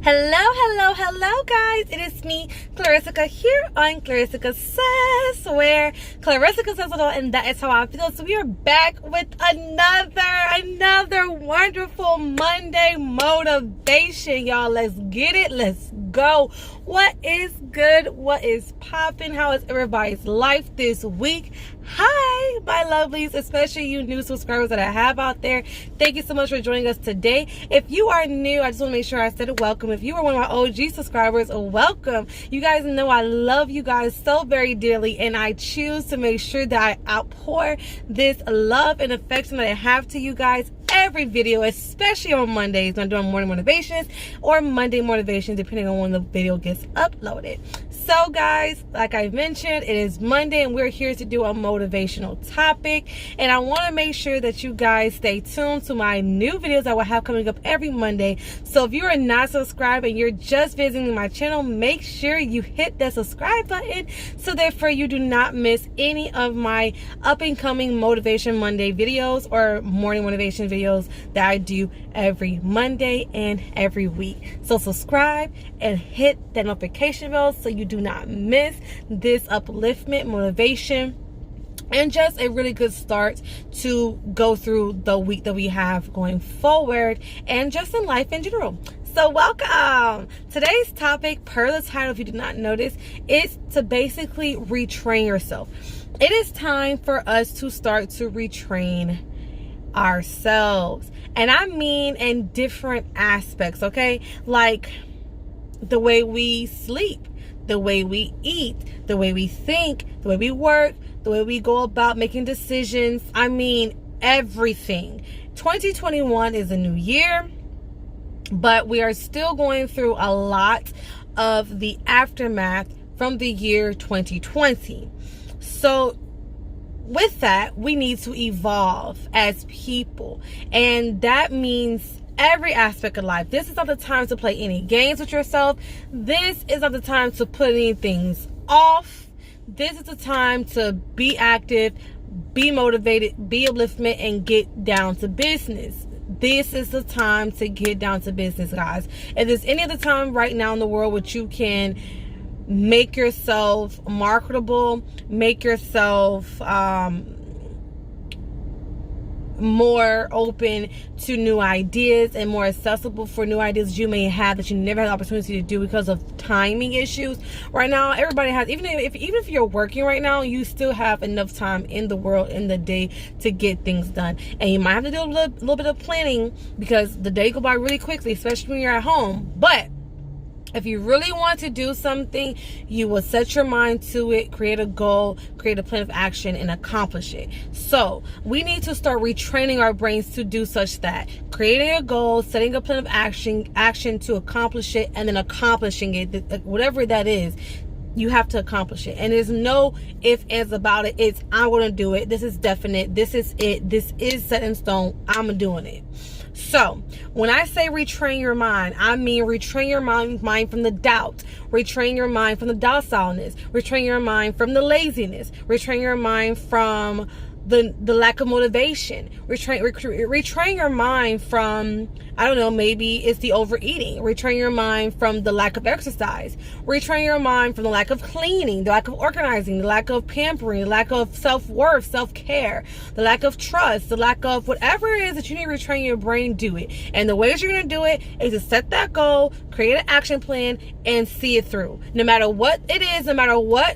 Hello, guys. It is me, Clarissa, here on Clarissa Says, where Clarissa says it all, and that is how I feel. So we are back with another wonderful Monday motivation, y'all. Let's get it. Let's go. What is good? What is popping? How is everybody's life this week? Hi, my lovelies, especially you new subscribers that I have out there. Thank you so much for joining us today. If you are new, I just want to make sure I said welcome. If you are one of my OG subscribers, welcome. You guys know I love you guys so very dearly, and I choose to make sure that I outpour this love and affection that I have to you guys every video, especially on Mondays when I'm doing morning motivations or Monday motivations, depending on when the video gets uploaded. So guys, like I mentioned, it is Monday and we're here to do a motivational topic, and I want to make sure that you guys stay tuned to my new videos I will have coming up every Monday. So if you are not subscribed and you're just visiting my channel, make sure you hit that subscribe button so therefore you do not miss any of my up and coming Motivation Monday videos or morning motivation videos that I do every Monday and every week. So subscribe and hit that notification bell so you do not miss this upliftment, motivation, and just a really good start to go through the week that we have going forward and just in life in general. So welcome. Today's topic, per the title, if you did not notice, is to basically retrain yourself. It is time for us to start to retrain ourselves, and I mean in different aspects, okay? Like the way we sleep, the way we eat, the way we think, the way we work, the way we go about making decisions. I mean everything. 2021 is a new year, but we are still going through a lot of the aftermath from the year 2020. So with that, we need to evolve as people, and that means every aspect of life. This is not the time to play any games with yourself. This is not the time to put any things off. This is the time to be active, be motivated, be upliftment, and get down to business. This is the time to get down to business, guys. If there's any other time right now in the world which you can make yourself marketable, make yourself more open to new ideas and more accessible for new ideas you may have that you never had the opportunity to do because of timing issues. Right now, everybody has, even if you're working right now, you still have enough time in the world, in the day, to get things done. And you might have to do a little bit of planning because the day go by really quickly, especially when you're at home. But if you really want to do something, you will set your mind to it, create a goal, create a plan of action, and accomplish it. So we need to start retraining our brains to do such that. Creating a goal, setting a plan of action to accomplish it, and then accomplishing it, whatever that is. You have to accomplish it. And there's no if, ands about it. It's, I'm going to do it. This is definite. This is it. This is set in stone. I'm doing it. So when I say retrain your mind, I mean retrain your mind from the doubt, retrain your mind from the docileness, retrain your mind from the laziness, retrain your mind from the lack of motivation, retrain your mind from, I don't know, maybe it's the overeating, retrain your mind from the lack of exercise, retrain your mind from the lack of cleaning, the lack of organizing, the lack of pampering, the lack of self-worth, self-care, the lack of trust, the lack of whatever it is that you need to retrain your brain. Do it. And the ways you're going to do it is to set that goal, create an action plan, and see it through. No matter what it is, no matter what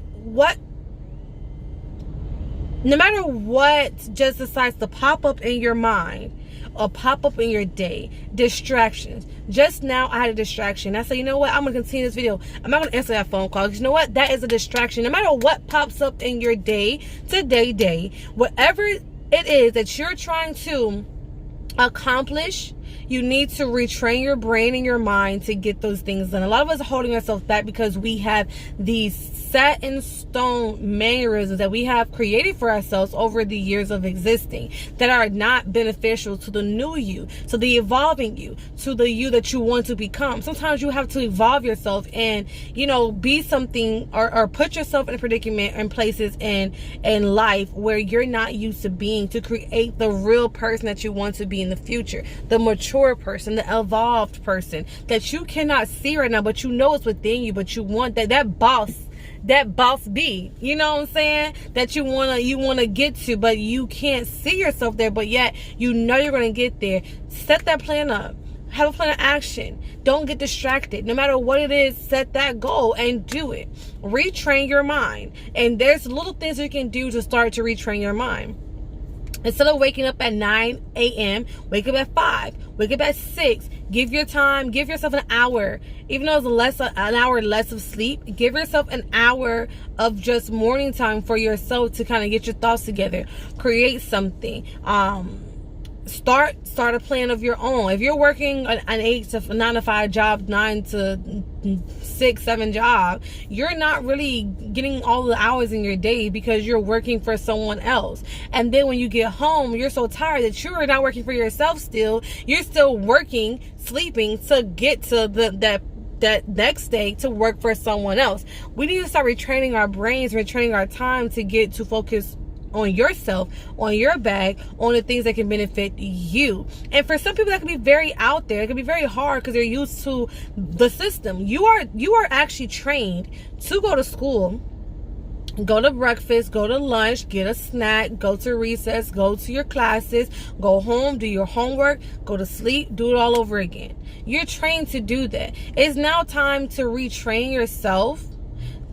just decides to pop up in your mind or pop up in your day. Distractions. Just now I had a distraction. I said, you know what? I'm going to continue this video. I'm not going to answer that phone call because you know what? That is a distraction. No matter what pops up in your day, whatever it is that you're trying to accomplish, you need to retrain your brain and your mind to get those things done. A lot of us are holding ourselves back because we have these set in stone mannerisms that we have created for ourselves over the years of existing that are not beneficial to the new you, to the evolving you, to the you that you want to become. Sometimes you have to evolve yourself and, be something or put yourself in a predicament in places in life where you're not used to being, to create the real person that you want to be in the future, the mature person, the evolved person that you cannot see right now, but you know it's within you, but you want that boss B, you know what I'm saying, that you want to get to, but you can't see yourself there, but yet you know you're going to get there. Set that plan up. Have a plan of action. Don't get distracted. No matter what it is, set that goal and do it. Retrain your mind. And there's little things you can do to start to retrain your mind. Instead of waking up at 9 a.m., wake up at 5, wake up at 6. Give yourself an hour. Even though it's an hour less of sleep, give yourself an hour of just morning time for yourself to kind of get your thoughts together. Create something. Start a plan of your own. If you're working an 9 to 5 job, 9 to 6, 7 job, you're not really getting all the hours in your day because you're working for someone else. And then when you get home, you're so tired that you're not working for yourself still. You're still working, sleeping to get to that next day to work for someone else. We need to start retraining our brains, retraining our time to get to focus on yourself, on your bag, on the things that can benefit you. And for some people that can be very out there, it can be very hard because they're used to the system. You are actually trained to go to school, go to breakfast, go to lunch, get a snack, go to recess, go to your classes, go home, do your homework, go to sleep, do it all over again. You're trained to do that. It's now time to retrain yourself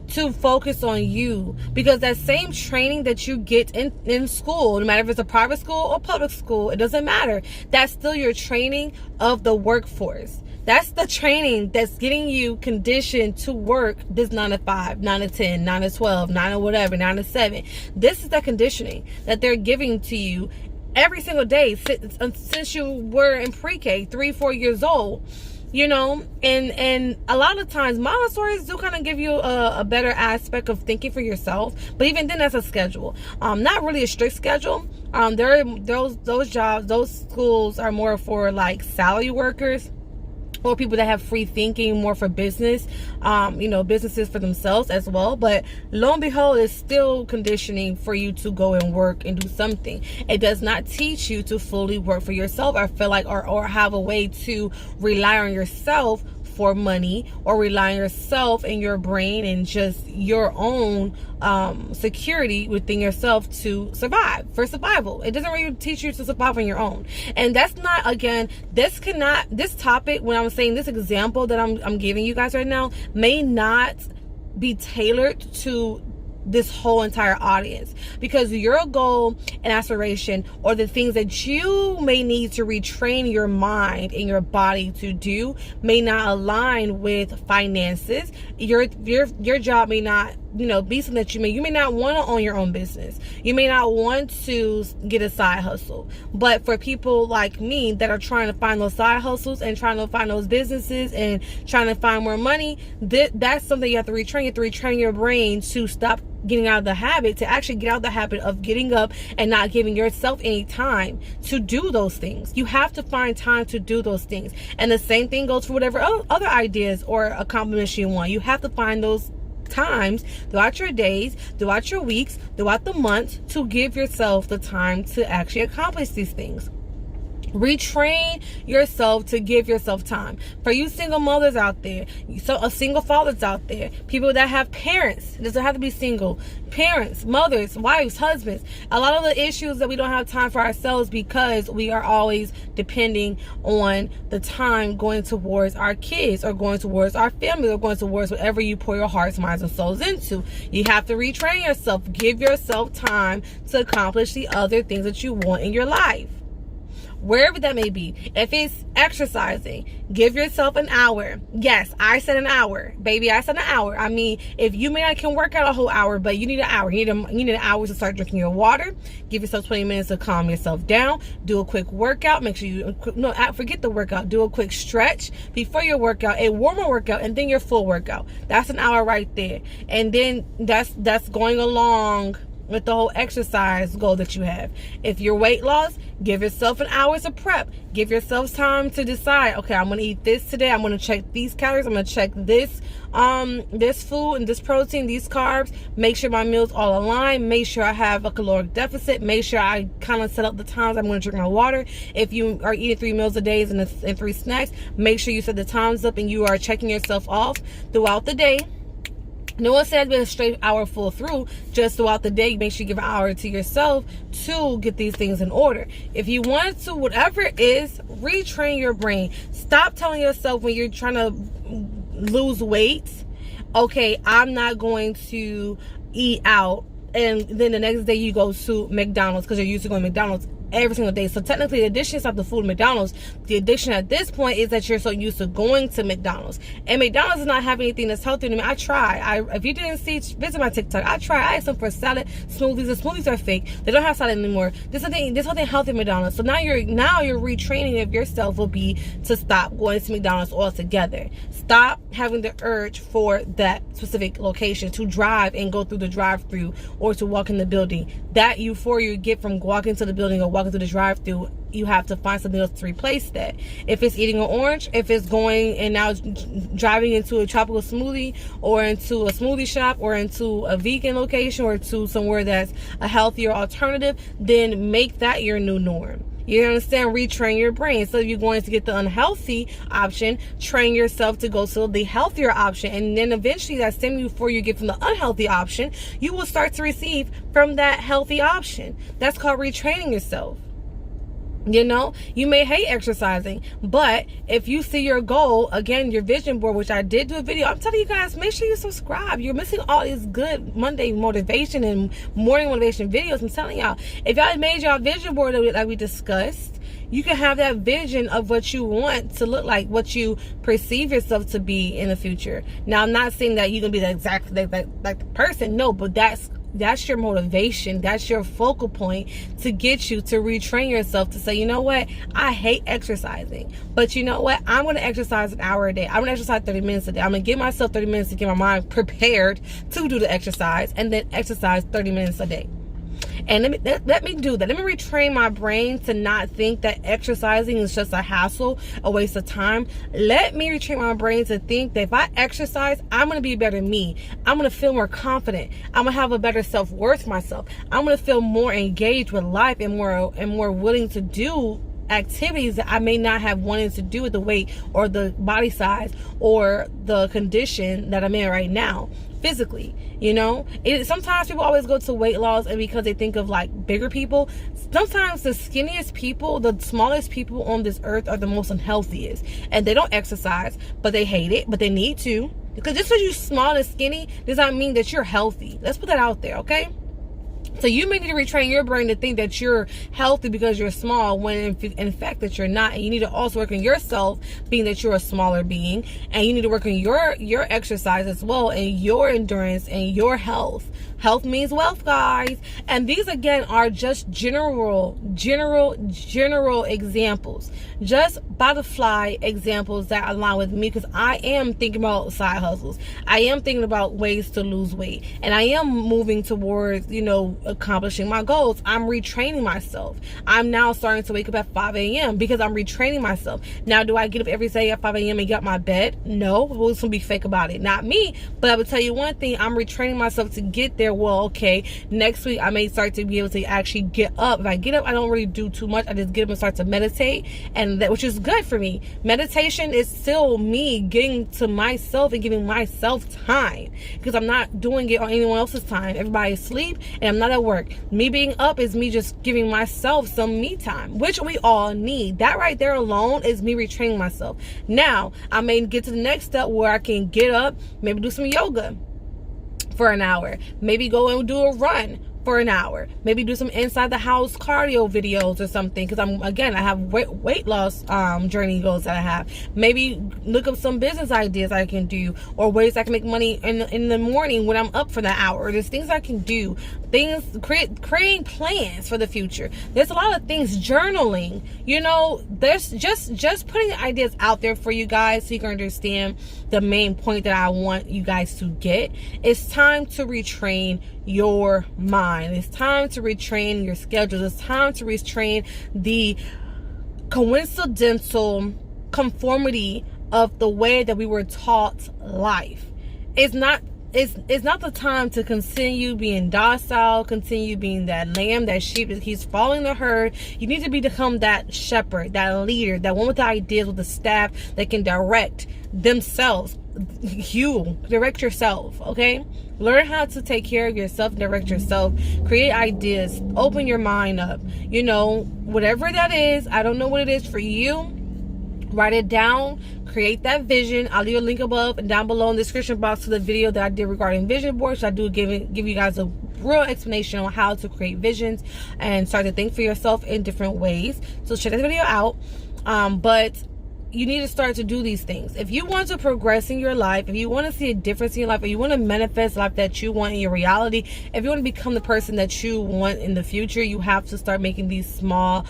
to focus on you, because that same training that you get in school, no matter if it's a private school or public school, it doesn't matter. That's still your training of the workforce. That's the training that's getting you conditioned to work this 9 to 5, 9 to 10, 9 to 12, 9 to whatever, 9 to 7. This is the conditioning that they're giving to you every single day since you were in pre-K, 3-4 years old. You know, and a lot of times Montessori's do kind of give you a better aspect of thinking for yourself, but even then that's a schedule, not really a strict schedule. Those jobs, those schools are more for like salary workers or people that have free thinking, more for business, businesses for themselves as well. But lo and behold, it's still conditioning for you to go and work and do something. It does not teach you to fully work for yourself, I feel like, or have a way to rely on yourself for money, or rely on yourself and your brain and just your own security within yourself to survive, for survival. It doesn't really teach you to survive on your own. And that's not, again, this topic, when I'm saying this example that I'm giving you guys right now, may not be tailored to this whole entire audience, because your goal and aspiration, or the things that you may need to retrain your mind and your body to do, may not align with finances. Your job may not be something that you may not want to own your own business. You may not want to get a side hustle. But for people like me that are trying to find those side hustles and trying to find those businesses and trying to find more money, that's something you have to retrain. You have to retrain your brain to stop getting out of the habit, to actually get out of the habit of getting up and not giving yourself any time to do those things. You have to find time to do those things. And the same thing goes for whatever other ideas or accomplishments you want. You have to find those times throughout your days, throughout your weeks, throughout the months, to give yourself the time to actually accomplish these things. Retrain yourself to give yourself time. For you single mothers out there, single fathers out there, people that have parents, it doesn't have to be single, parents, mothers, wives, husbands. A lot of the issues that we don't have time for ourselves because we are always depending on the time going towards our kids, or going towards our family, or going towards whatever you pour your hearts, minds, and souls into. You have to retrain yourself. Give yourself time to accomplish the other things that you want in your life, wherever that may be. If it's exercising, give yourself an hour. Yes, I said an hour, baby. I said an hour. I mean, if you may not can work out a whole hour, but you need an hour. You need an hour to start drinking your water. Give yourself 20 minutes to calm yourself down. Do a quick workout. Make sure forget the workout. Do a quick stretch before your workout, a warmer workout, and then your full workout. That's an hour right there. And then that's going along with the whole exercise goal that you have. If you're weight loss, give yourself an hour to prep. Give yourself time to decide, okay, I'm going to eat this today. I'm going to check these calories. I'm going to check this food and this protein, these carbs. Make sure my meals all align. Make sure I have a caloric deficit. Make sure I kind of set up the times I'm going to drink my water. If you are eating 3 meals a day and 3 snacks, make sure you set the times up and you are checking yourself off throughout the day. No one says be a straight hour full through. Just throughout the day, make sure you give an hour to yourself to get these things in order. If you want to, whatever it is, retrain your brain. Stop telling yourself when you're trying to lose weight, okay, I'm not going to eat out, and then the next day you go to McDonald's because you're used to going to McDonald's every single day. So technically the addiction is not the food at McDonald's. The addiction at this point is that you're so used to going to McDonald's, and McDonald's does not have anything that's healthy to me. I try. If you didn't see, visit my TikTok. I asked them for salad, smoothies. The smoothies are fake. They don't have salad anymore. There's something healthy at McDonald's. So now your retraining of yourself will be to stop going to McDonald's altogether. Stop having the urge for that specific location to drive and go through the drive-through or to walk in the building. That euphoria you get from walking to the building or walking through the drive-through, you have to find something else to replace that. If it's eating an orange, if it's going and now driving into a tropical smoothie or into a smoothie shop or into a vegan location or to somewhere that's a healthier alternative, then make that your new norm. You understand? Retrain your brain. So if you're going to get the unhealthy option, train yourself to go to the healthier option. And then eventually that same euphoria you get from the unhealthy option, you will start to receive from that healthy option. That's called retraining yourself. You know, you may hate exercising, but if you see your goal, again, your vision board, which I did do a video, I'm telling you guys, make sure you subscribe. You're missing all these good Monday motivation and morning motivation videos. I'm telling y'all, if y'all made your vision board like we discussed, you can have that vision of what you want to look like, what you perceive yourself to be in the future. Now, I'm not saying that you're going to be the exact like the person, no, but that's your motivation. That's your focal point to get you to retrain yourself to say, you know what? I hate exercising, but you know what? I'm going to exercise an hour a day. I'm going to exercise 30 minutes a day. I'm going to give myself 30 minutes to get my mind prepared to do the exercise, and then exercise 30 minutes a day. And let me do that. Let me retrain my brain to not think that exercising is just a hassle, a waste of time. Let me retrain my brain to think that if I exercise, I'm going to be a better me. I'm going to feel more confident. I'm going to have a better self-worth myself. I'm going to feel more engaged with life and more willing to do activities that I may not have wanted to do with the weight or the body size or the condition that I'm in right now physically. You know, sometimes people always go to weight loss and because they think of like bigger people. Sometimes the skinniest people, the smallest people on this earth are the most unhealthiest, and they don't exercise, but they hate it, but they need to, because just because you're small and skinny does not mean that you're healthy. Let's put that out there, okay? So you may need to retrain your brain to think that you're healthy because you're small, when in fact that you're not. And you need to also work on yourself, being that you're a smaller being, and you need to work on your exercise as well, and your endurance and your health. Health means wealth, guys. And these again are just general examples, just butterfly examples that align with me, because I am thinking about side hustles. I am thinking about ways to lose weight, and I am moving towards, you know, accomplishing my goals. I'm retraining myself. I'm now starting to wake up at 5 a.m. because I'm retraining myself. Now, do I get up every day at 5 a.m. and get out my bed? No. Who's gonna be fake about it? Not me. But I will tell you one thing, I'm retraining myself to get there. Well, okay, next week I may start to be able to actually get up. If I get up, I don't really do too much. I just get up and start to meditate, and that, which is good for me. Meditation is still me getting to myself and giving myself time, because I'm not doing it on anyone else's time. Everybody's asleep and I'm not at work. Me being up is me just giving myself some me time, which we all need. That right there alone is me retraining myself. Now I may get to the next step where I can get up, maybe do some yoga for an hour, maybe go and do a run for an hour, maybe do some inside the house cardio videos or something, because I have weight loss journey goals that I have. Maybe look up some business ideas I can do, or ways I can make money in the morning when I'm up for that hour. There's things I can do, creating plans for the future. There's a lot of things. Journaling, you know, there's just putting ideas out there for you guys so you can understand the main point that I want you guys to get. It's time to retrain your mind. It's time to retrain your schedules. It's time to retrain the coincidental conformity of the way that we were taught life. It's not the time to continue being docile, continue being that lamb, that sheep that he's following the herd. You need to become that shepherd, that leader, that one with the ideas, with the staff that can direct themselves. You direct yourself, okay? Learn how to take care of yourself, direct yourself, create ideas, open your mind up. You know, whatever that is, I don't know what it is for you. Write it down, create that vision. I'll leave a link above and down below in the description box to the video that I did regarding vision boards. So I do give you guys a real explanation on how to create visions and start to think for yourself in different ways. So check this video out. But you need to start to do these things. If you want to progress in your life, if you want to see a difference in your life, if you want to manifest the life that you want in your reality, if you want to become the person that you want in the future, you have to start making these small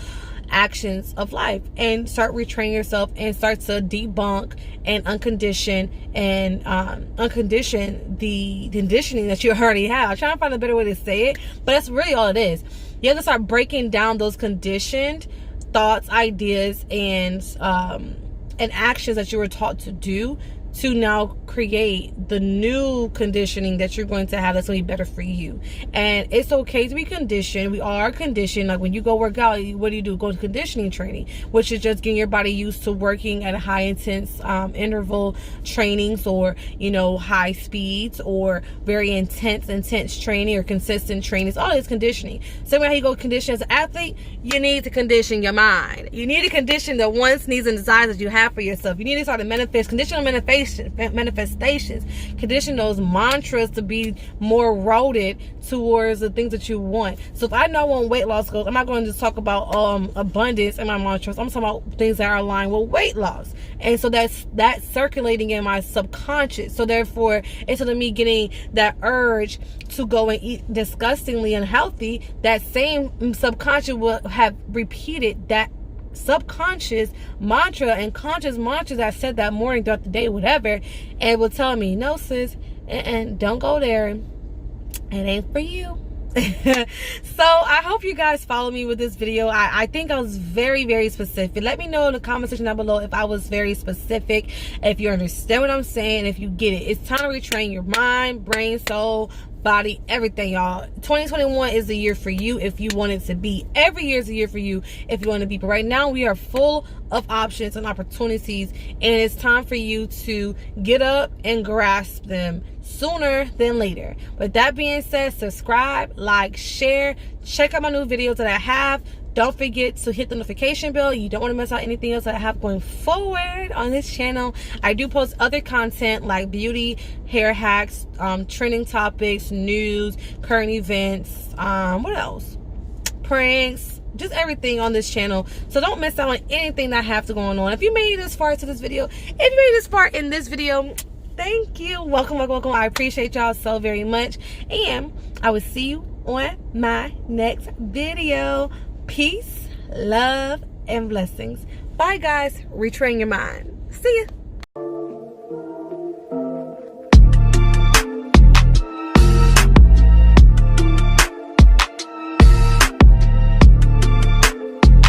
actions of life and start retraining yourself and start to debunk and uncondition the conditioning that you already have. I'm trying to find a better way to say it, but that's really all it is. You have to start breaking down those conditioned thoughts, ideas, and actions that you were taught to do, to now create the new conditioning that you're going to have that's going to be better for you. And it's okay to be conditioned. We are conditioned. Like when you go work out, what do? Go to conditioning training, which is just getting your body used to working at a high intense interval trainings, or, you know, high speeds, or very intense training, or consistent trainings. All this conditioning. So when you go condition as an athlete, you need to condition your mind. You need to condition the wants, needs, and desires that you have for yourself. You need to start to manifest, conditional manifestations, condition those mantras to be more rooted towards the things that you want. So if I know I want weight loss goals, I'm not going to just talk about abundance in my mantras. I'm talking about things that are aligned with weight loss. And so that's circulating in my subconscious. So therefore, instead of me getting that urge to go and eat disgustingly unhealthy, that same subconscious will have repeated that subconscious mantra and conscious mantras I said that morning, throughout the day, whatever, and it will tell me, no sis, and don't go there, it ain't for you. So I hope you guys follow me with this video. I think I was very, very specific. Let me know in the comment section down below if I was very specific, if you understand what I'm saying, if you get it. It's time to retrain your mind, brain, soul, body, everything, y'all. 2021 is the year for you if you want it to be. Every year is a year for you if you want to be. But right now we are full of options and opportunities, and it's time for you to get up and grasp them sooner than later. With that being said, subscribe, like, share, check out my new videos that I have. Don't forget to hit the notification bell. You don't want to miss out anything else that I have going forward on this channel. I do post other content like beauty, hair hacks, trending topics, news, current events, what else? Pranks, just everything on this channel. So don't miss out on anything that I have to going on. If you made it this far to this video, if you made it this far in this video, thank you. Welcome. I appreciate y'all so very much. And I will see you on my next video. Peace, love, and blessings. Bye, guys. Retrain your mind. See ya.